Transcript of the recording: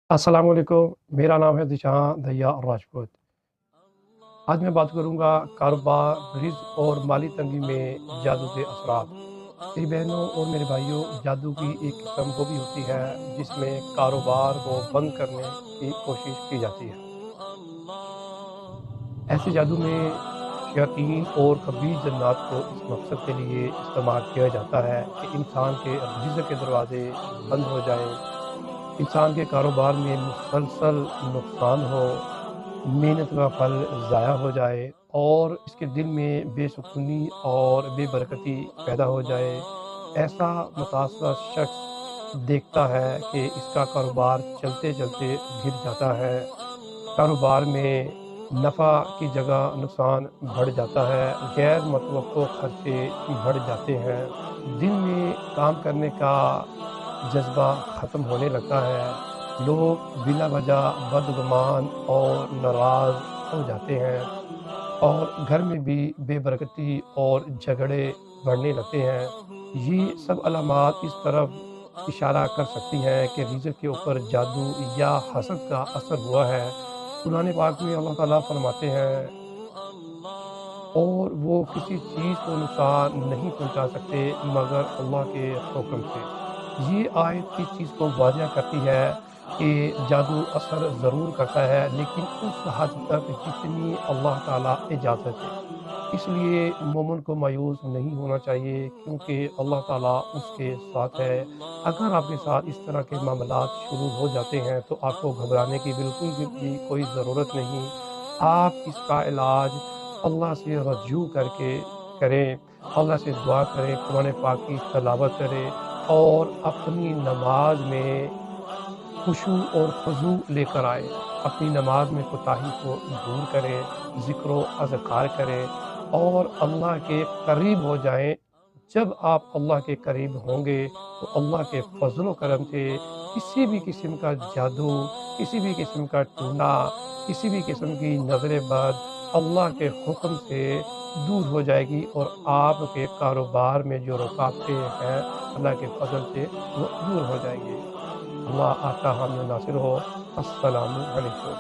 अस्सलाम वालेकुम, मेरा नाम है ज़ीशान दहिया राजपूत। आज मैं बात करूँगा कारोबार, रिज़्क और माली तंगी में जादू के असरात। मेरी बहनों और मेरे भाइयों, जादू की एक किस्म वो भी होती है जिसमें कारोबार को बंद करने की कोशिश की जाती है। ऐसे जादू में शयातीन और खबीस जन्नात को इस मकसद के लिए इस्तेमाल किया जाता है कि इंसान के रिज़्क के दरवाज़े बंद हो जाएँ, इंसान के कारोबार में मुसलसल नुकसान हो, मेहनत का फल ज़ाया हो जाए और इसके दिल में बेसुकूनी और बेबरकती पैदा हो जाए। ऐसा मुतासरा शख्स देखता है कि इसका कारोबार चलते-चलते गिर जाता है। कारोबार में नफ़ा की जगह नुकसान बढ़ जाता है, गैर मुतवक्को खर्चे बढ़ जाते हैं, दिन में काम करने का जज़्बा ख़त्म होने लगता है, लोग बिला वजह बदगुमान और नाराज़ हो जाते हैं और घर में भी बेबरकती और झगड़े बढ़ने लगते हैं। ये सब अलामात इस तरफ इशारा कर सकती हैं कि रिज़्क के ऊपर जादू या हसद का असर हुआ है। कुरान पाक में अल्लाह ताला फरमाते हैं और वो किसी चीज़ को नुकसान नहीं पहुँचा सकते मगर अल्लाह के हुक्म से। ये आयत इस चीज़ को वाज़ह करती है कि जादू असर ज़रूर करता है लेकिन उस हद तक जितनी अल्लाह ताला इजाज़त दे। इसलिए मोमिन को मायूस नहीं होना चाहिए क्योंकि अल्लाह ताला उसके साथ है। अगर आपके साथ इस तरह के मामलात शुरू हो जाते हैं तो आपको घबराने की बिल्कुल भी कोई ज़रूरत नहीं। आप इसका इलाज अल्लाह से रजू करके करें, अल्लाह से दुआ करें, कुरान पाक की तिलावत करें और अपनी नमाज में खुशू और खुज़ू लेकर आएँ। अपनी नमाज में कोताही को दूर करें, ज़िक्र व अज़कार करें और अल्लाह के करीब हो जाएँ। जब आप अल्लाह के करीब होंगे तो अल्लाह के फ़ज़ल व करम से किसी भी किस्म का जादू, किसी भी किस्म का टूना, किसी भी किस्म की नज़र बद अल्लाह के हुक्म से दूर हो जाएगी और आपके कारोबार में जो रुकावटें हैं, अल्लाह के फ़ज़ल से वो दूर हो जाएँगी। अल्लाह आपका हामी नासिर हो। अस्सलामु अलैकुम।